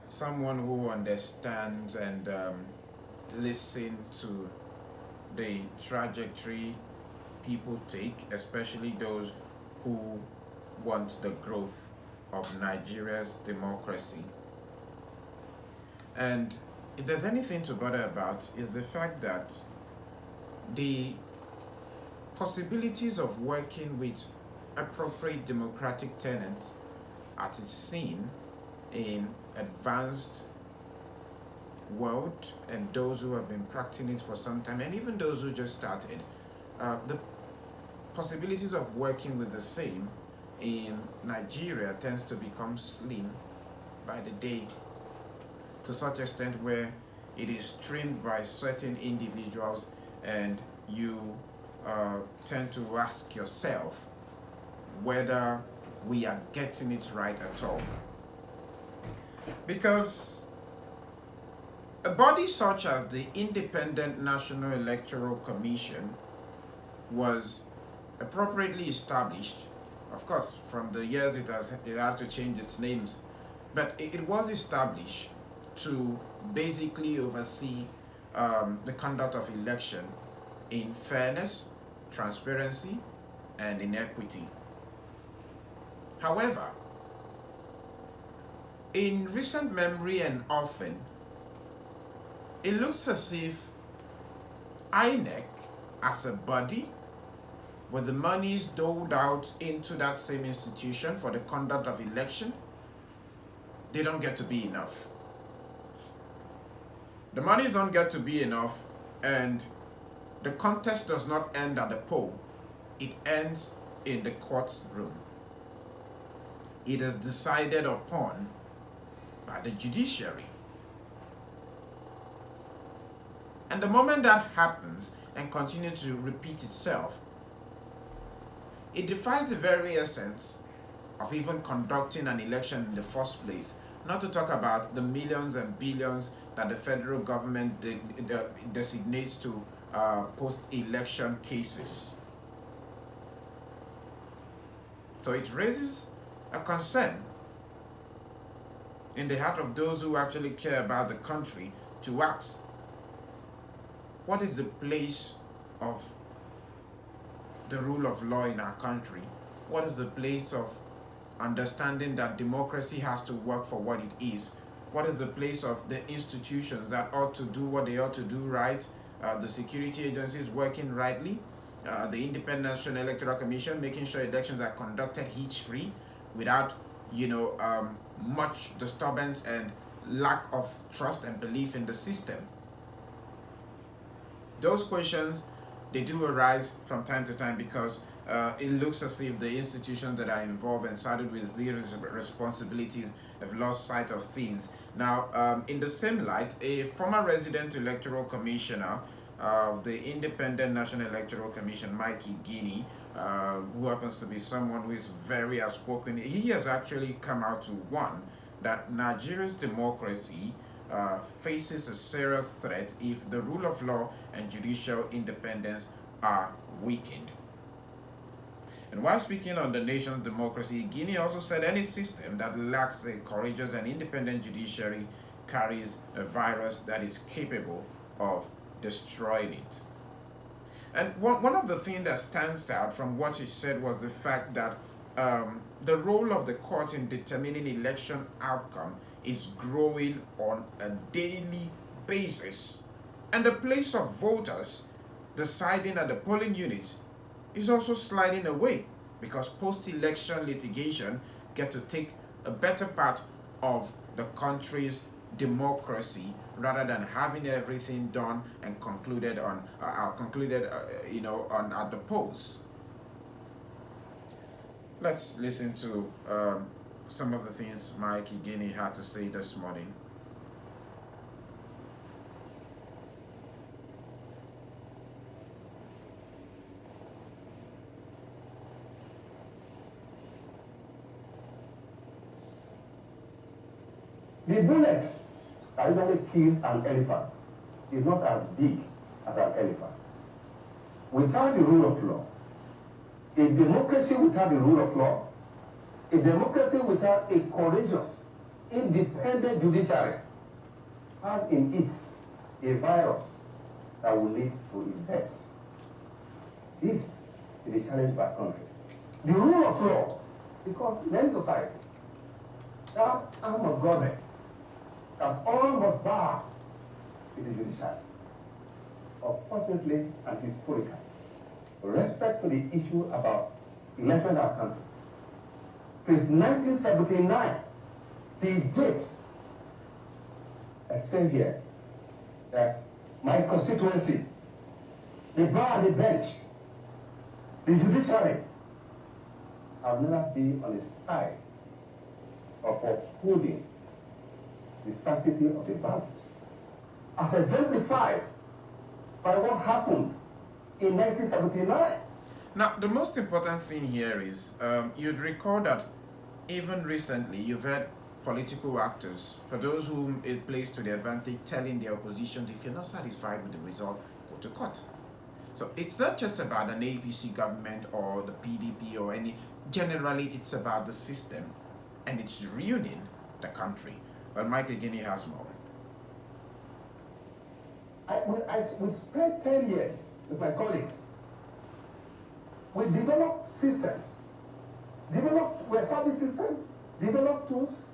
someone who understands and listen to the trajectory people take, especially those who want the growth of Nigeria's democracy. And if there's anything to bother about, is the fact that the possibilities of working with appropriate democratic tenets, as it's seen in advanced world and those who have been practicing it for some time, and even those who just started, the possibilities of working with the same in Nigeria tends to become slim by the day, to such extent where it is streamed by certain individuals, and you tend to ask yourself whether we are getting it right at all. Because a body such as the Independent National Electoral Commission was appropriately established. Of course, from the years it had to change its names, but it was established to basically oversee the conduct of election in fairness, transparency, and in equity. However, in recent memory and often, it looks as if INEC as a body, with the monies doled out into that same institution for the conduct of election, they don't get to be enough. The monies don't get to be enough, and the contest does not end at the poll. It ends in the court's room. It is decided upon by the judiciary. And the moment that happens and continues to repeat itself, it defies the very essence of even conducting an election in the first place, not to talk about the millions and billions that the federal government designates to post-election cases. So it raises a concern in the heart of those who actually care about the country to ask, what is the place of the rule of law in our country? What is the place of understanding that democracy has to work for what it is? What is the place of the institutions that ought to do what they ought to do right? The security agencies working rightly, the Independent National Electoral Commission making sure elections are conducted hitch-free without, much disturbance and lack of trust and belief in the system. Those questions, they do arise from time to time because it looks as if the institutions that are involved and started with these responsibilities have lost sight of things. Now, in the same light, a former resident electoral commissioner of the Independent National Electoral Commission, Mikey Guinea, who happens to be someone who is very outspoken, he has actually come out to warn that Nigeria's democracy faces a serious threat if the rule of law and judicial independence are weakened. And while speaking on the nation's democracy, Guinea also said any system that lacks a courageous and independent judiciary carries a virus that is capable of destroying it. And one of the things that stands out from what he said was the fact that the role of the court in determining election outcome is growing on a daily basis. And the place of voters deciding at the polling unit is also sliding away because post-election litigation get to take a better part of the country's democracy rather than having everything done and concluded at the polls. Let's listen to some of the things Mikey Guinea had to say this morning. The bullets that usually kills an elephant is not as big as an elephant. Without the rule of law, a democracy without the rule of law, a democracy without a courageous independent judiciary has in it a virus that will lead to its death. This is the challenge of our country. The rule of law, because in any society, that arm of government that all must bow is the judiciary. Unfortunately and historically, respect to the issue about election in our country, since 1979, till date, I say here that my constituency, the bar, the bench, the judiciary, have never been on the side of upholding the sanctity of the ballot, as exemplified by what happened in 1979. Now, the most important thing here is you'd recall that even recently you've heard political actors, for those whom it plays to their advantage, telling the opposition, if you're not satisfied with the result, go to court. So it's not just about an APC government or the PDP or any, generally it's about the system and it's ruining the country. Well, Mike Egini has more. We spent 10 years with my colleagues. We developed systems, we established systems, developed tools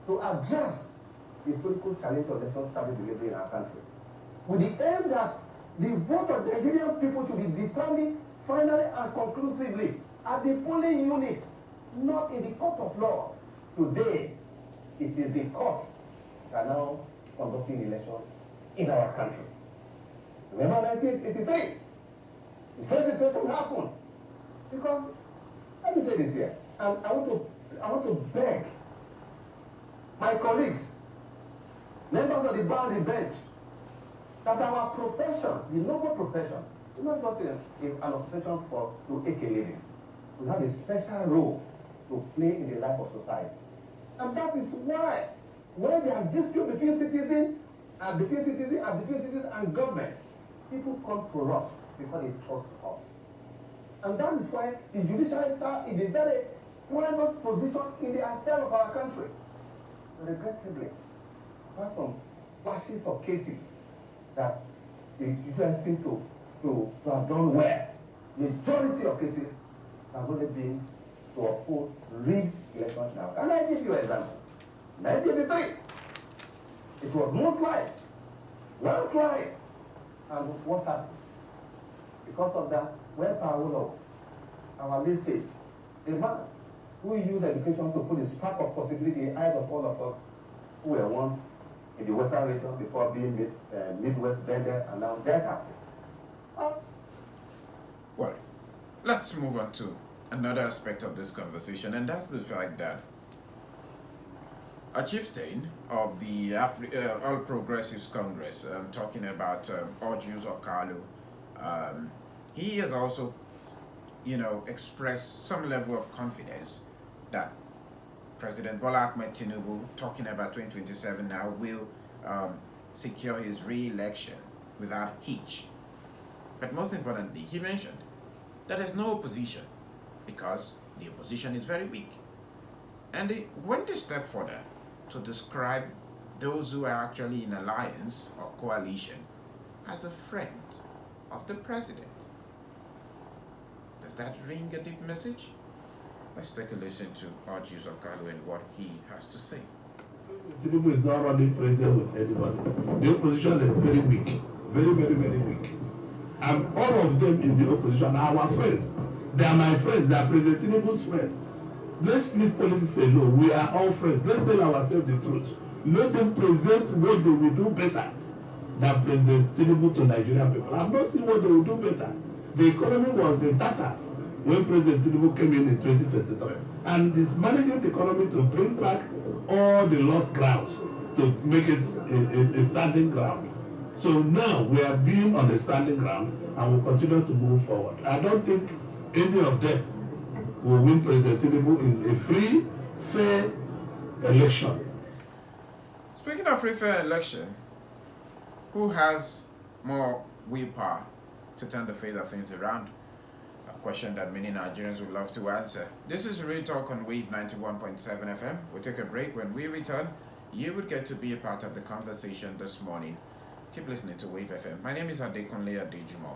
to address the historical challenge of national service delivery in our country, with the aim that the vote of the Nigerian people should be determined finally and conclusively at the polling unit, not in the court of law. Today, it is the courts that are now conducting election in our country. Remember 1983? The same situation happened. Because, let me say this here, and I want to beg my colleagues, members of the bar and the bench, that our profession, the noble profession, is not just an occupation to make a living. We have a special role to play in the life of society. And that is why, when there are disputes between citizens and government, people come to us because they trust us. And that is why the judiciary is in a very private position in the affairs of our country. Regrettably, apart from flashes of cases that the judiciary seem to have done well, majority of cases have only been to uphold rigged elections now. Can I give you an example? 1983, it was landslide. And what happened? Because of that, where Paolo, our lineage, a man who used education to put a spark of possibility in the eyes of all of us who were once in the Western region before being Midwest, Bender, and now Delta State. Well, let's move on to another aspect of this conversation, and that's the fact that a chieftain of the All Progressives Congress, talking about Adekunle Adejumo, he has also, expressed some level of confidence that President Bola Ahmed Tinubu, talking about 2027 now, will secure his re-election without hitch. But most importantly, he mentioned that there's no opposition because the opposition is very weak. And they went a step further to describe those who are actually in alliance or coalition as a friend of the president. Does that ring a deep message? Let's take a listen to Adekunle Adejumo and what he has to say. Tinubu is not running president with anybody. The opposition is very weak. Very, very, very weak. And all of them in the opposition are our friends. They are my friends. They are President Tinubu's friends. Let's leave politics alone. We are all friends. Let's tell ourselves the truth. Let them present what they will do better than President Tinubu to Nigerian people. I'm not seeing what they will do better. The economy was in tatters when President Tinubu came in 2023. And is managing the economy to bring back all the lost ground, to make it a standing ground. So now we are being on the standing ground and will continue to move forward. I don't think any of them will win President Tinubu in a free, fair election. Speaking of free, fair election, who has more willpower to turn the fate of things around? question that many Nigerians would love to answer. This is Real Talk on WAVE 91.7 FM. We'll take a break. When we return, you would get to be a part of the conversation this morning. Keep listening to WAVE FM. My name is Adekunle Adejumo.